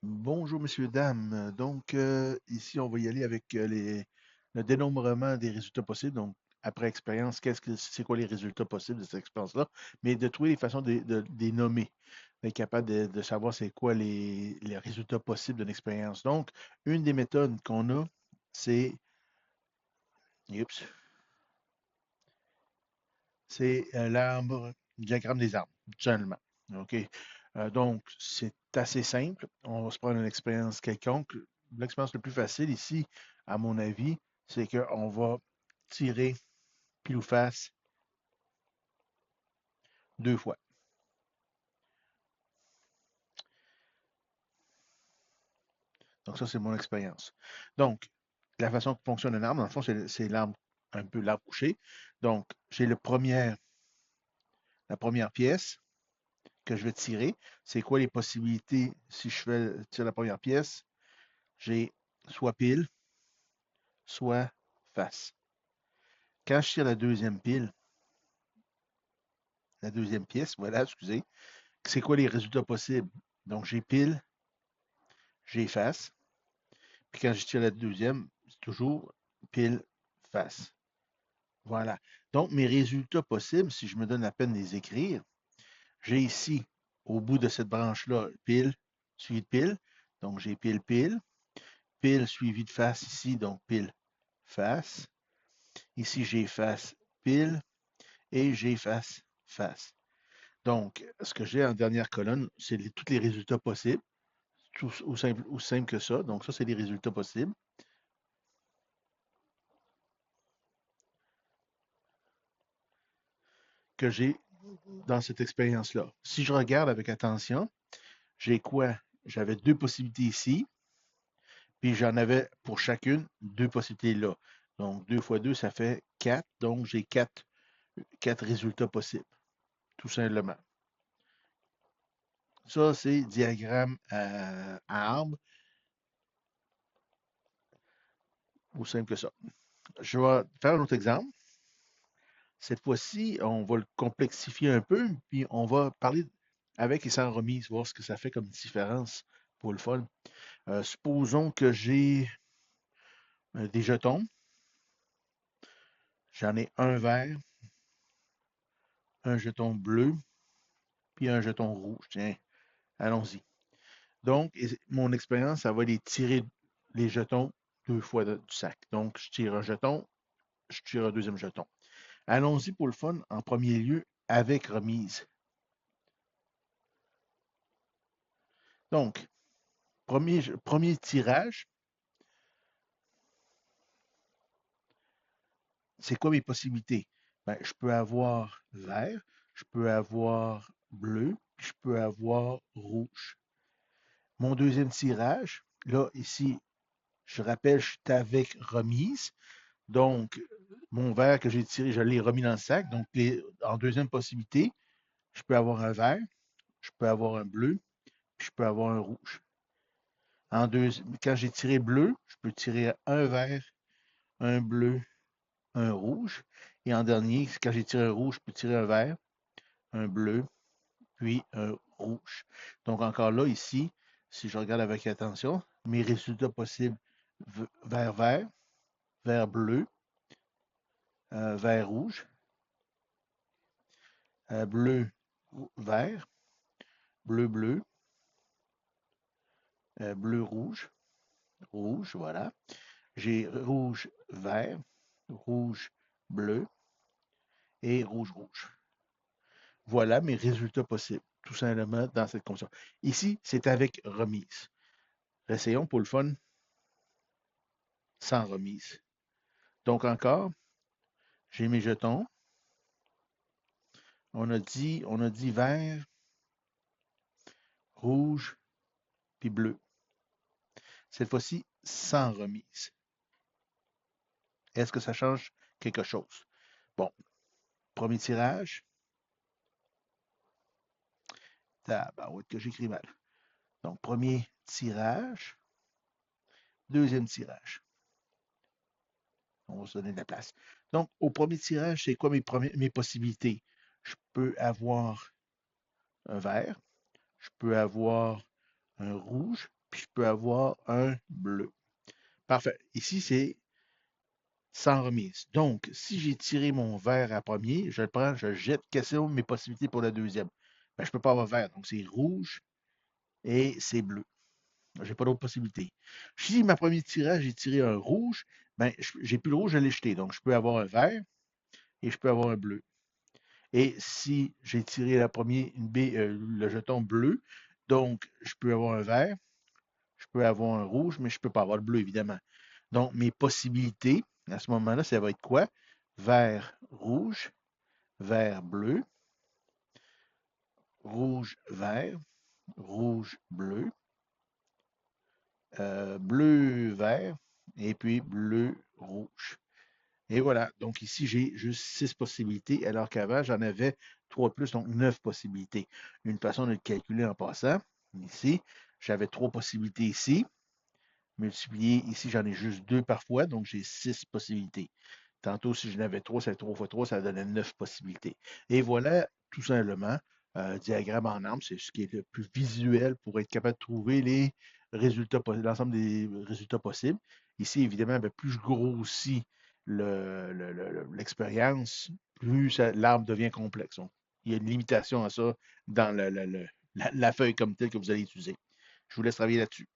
Bonjour, messieurs, dames. Donc, ici, on va y aller avec le dénombrement des résultats possibles. Donc, après expérience, c'est quoi les résultats possibles de cette expérience-là? Mais de trouver les façons de les nommer, d'être capable de savoir c'est quoi les résultats possibles d'une expérience. Donc, une des méthodes qu'on a, c'est, oups, c'est l'arbre, le diagramme des arbres, tout simplement. OK? Donc, c'est assez simple. On va se prendre une expérience quelconque. L'expérience la plus facile ici, à mon avis, c'est qu'on va tirer pile ou face deux fois. Donc, ça, c'est mon expérience. Donc, la façon que fonctionne un arbre, dans le fond, c'est l'arbre, un peu l'arbre couché. Donc, j'ai la première pièce que je vais tirer. C'est quoi les possibilités si tire la première pièce? J'ai soit pile, soit face. Quand je tire la deuxième pile, la deuxième pièce, voilà, excusez, c'est quoi les résultats possibles? Donc, j'ai pile, j'ai face. Puis quand je tire la deuxième, c'est toujours pile, face. Voilà. Donc, mes résultats possibles, si je me donne la peine de les écrire, j'ai ici, au bout de cette branche-là, pile, suivi de pile. Donc, j'ai pile, pile. Pile suivi de face ici, donc pile, face. Ici, j'ai face, pile. Et j'ai face, face. Donc, ce que j'ai en dernière colonne, c'est tous les résultats possibles, tout aussi simple que ça. Donc, ça, c'est les résultats possibles que j'ai dans cette expérience-là. Si je regarde avec attention, j'ai quoi? J'avais deux possibilités ici, puis j'en avais pour chacune deux possibilités là. Donc, 2 fois 2, ça fait 4. Donc, j'ai quatre résultats possibles, tout simplement. Ça, c'est diagramme à arbre, aussi simple que ça. Je vais faire un autre exemple. Cette fois-ci, on va le complexifier un peu, puis on va parler avec et sans remise, voir ce que ça fait comme différence pour le fun. Supposons que j'ai des jetons. J'en ai un vert, un jeton bleu, puis un jeton rouge. Tiens, allons-y. Donc, mon expérience, ça va les tirer les jetons deux fois du sac. Donc, je tire un jeton, je tire un deuxième jeton. Allons-y pour le fun, en premier lieu, avec remise. Donc, premier tirage, c'est quoi mes possibilités? Ben, je peux avoir vert, je peux avoir bleu, puis je peux avoir rouge. Mon deuxième tirage, là, ici, je rappelle, je suis avec remise. Donc, mon vert que j'ai tiré, je l'ai remis dans le sac. Donc, en deuxième possibilité, je peux avoir un vert, je peux avoir un bleu, puis je peux avoir un rouge. Quand j'ai tiré bleu, je peux tirer un vert, un bleu, un rouge. Et en dernier, quand j'ai tiré un rouge, je peux tirer un vert, un bleu, puis un rouge. Donc encore là, ici, si je regarde avec attention, mes résultats possibles, vert vert, vert bleu, vert rouge, bleu vert, bleu bleu, bleu rouge, rouge, voilà. J'ai rouge vert, rouge bleu et rouge rouge. Voilà mes résultats possibles, tout simplement dans cette condition. Ici, c'est avec remise. Essayons pour le fun sans remise. Donc encore, j'ai mes jetons. On a dit vert, rouge, puis bleu. Cette fois-ci, sans remise. Est-ce que ça change quelque chose? Bon, premier tirage. Tabarouette que j'écris mal. Donc, premier tirage, deuxième tirage. On va se donner de la place. Donc, au premier tirage, c'est quoi mes possibilités? Je peux avoir un vert, je peux avoir un rouge, puis je peux avoir un bleu. Parfait. Ici, c'est sans remise. Donc, si j'ai tiré mon vert à premier, je le prends, je le jette. Quelles sont mes possibilités pour le deuxième? Ben, je ne peux pas avoir vert. Donc, c'est rouge et c'est bleu. J'ai pas d'autres possibilités. Si ma première tirage, j'ai tiré un rouge, ben, j'ai plus le rouge, je l'ai jeté. Donc, je peux avoir un vert et je peux avoir un bleu. Et si j'ai tiré la première, le jeton bleu, donc je peux avoir un vert, je peux avoir un rouge, mais je ne peux pas avoir le bleu, évidemment. Donc, mes possibilités, à ce moment-là, ça va être quoi? Vert, rouge, vert, bleu, rouge, vert, rouge, bleu, bleu, vert, et puis bleu, rouge. Et voilà. Donc ici, j'ai juste 6 possibilités, alors qu'avant, j'en avais 3 de plus, donc 9 possibilités. Une façon de le calculer en passant, ici, j'avais 3 possibilités ici. Multiplié, ici, j'en ai juste 2 parfois, donc j'ai 6 possibilités. Tantôt, si j'en avais 3, c'est 3 fois 3, ça donnait 9 possibilités. Et voilà, tout simplement, diagramme en arbre, c'est ce qui est le plus visuel pour être capable de trouver les résultats, l'ensemble des résultats possibles. Ici, évidemment, ben, plus je grossis l'expérience, plus l'arbre devient complexe. Donc, il y a une limitation à ça dans la feuille comme telle que vous allez utiliser. Je vous laisse travailler là-dessus.